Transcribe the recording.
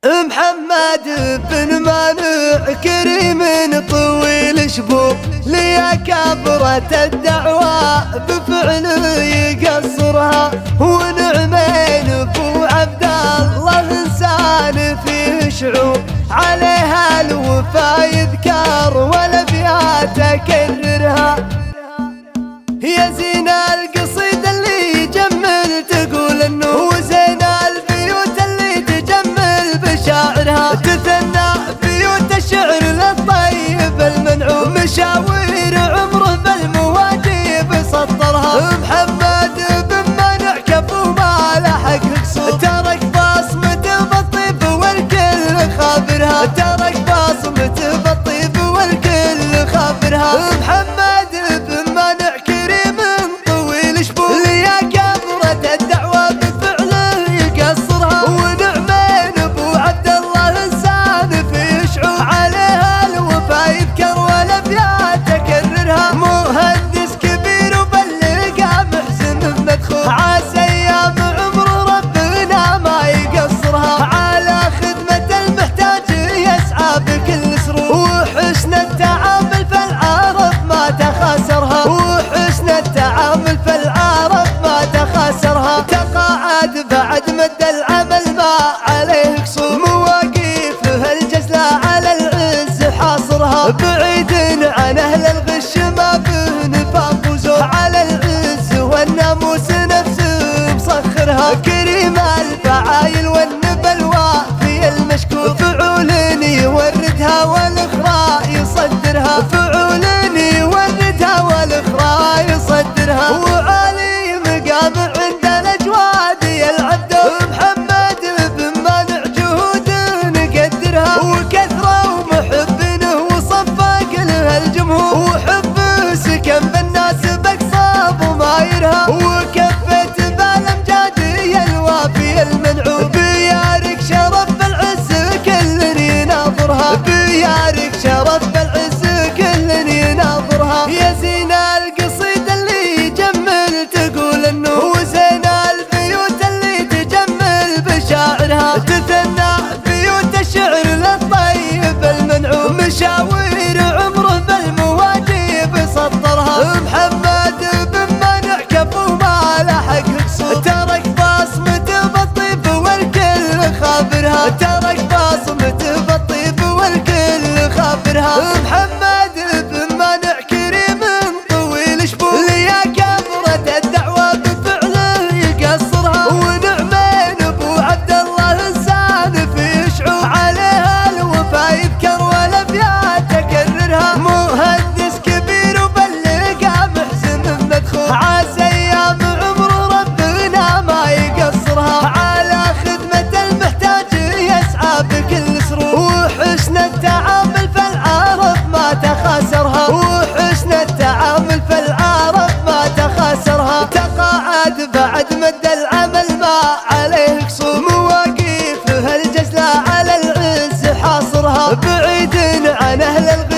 محمد بن مانع كريم طويل شبوب ليا كبرت الدعوة بفعله يقصرها، ونعمين ابو عبد الله انسان فيه شعور عليها الوفا يذكر والابيات اكررها. يا زين القصيد اللي يجمل تقول انه وزين البيوت اللي تجمل بشاعرها، تثنى بيوت الشعر للطيب المنعوم مشاوير عمره بالمواجيب سطرها. محمد بن مانع كفو ما لحق قصور، ترك بصمته بالطيب والكل خابرها، ترك بصمته بالطيب والكل خابرها. محمد بن مانع كريم طويل شبوب ليا كبرت الدعوة بفعله يقصرها، ونعمين ابو عبد الله انسان في شعور عليها الوفا يذكر والابيات تكررها. مهندس كبير وبلقى محزن مدخول، عسى ايام عمر ربنا ما يقصرها، على خدمة المحتاج يسعى بكل سرور، وحسن التعامل في العرض ما تخاسرها، وحسن التعامل في العرض ما تخاسرها. تقاعد بعد مد العمل ما عليه قصور، مواقفه الجزلة على العز حاصرها، بعيد عن اهل الغش ما به نفاق وزور، على العز والناموس نفسه مسخرها. كريم الفعايل والنبلوى في المشكور، فعول يوردها والاخرى يصدرها، فعول يوردها والاخرى يصدرها. وعلي مقام عند الاجواد يلعب دور، محمد بن مانع جهود نقدرها، وكثره ومحبينه وصفق له الجمهور، وحبه سكن بالناس باقصاب ومايرها، وكفت بالامجاد الوافي المنعوم، بيارك شرف بالعز كل يناظرها، بيارك شرف بالعز كل يناظرها. يا زين القصيد اللي يجمل تقول انه وزين البيوت اللي تجمل بشاعرها، تثنى بيوت الشعر للطيب المنعوم مشاوير عمره بالمواجيب سطرها. محمد بن مانع كفو ما لحق قصور، ترك بصمته بالطيب والكل خابرها، ترك بصمته بالطيب والكل خابرها. محمد بن مانع كريم طويل شبوب ليا كبرت الدعوة بفعله يقصرها، ونعمين ابو عبد الله انسان في شعور عليها الوفا يذكر والابيات تكررها. مهندس كبير وبلقى محزن مدخول، عسى ايام عمر ربنا ما يقصرها، على خدمة المحتاج يسعى بكل سرور، وحسن التعامل في العرض ما تخاسرها، وحسن التعامل في العرض ما تخاسرها. تقاعد بعد مد العمل ما عليه قصور، مواقفه الجزلة على العز حاصرها، بعيد عن اهل الغش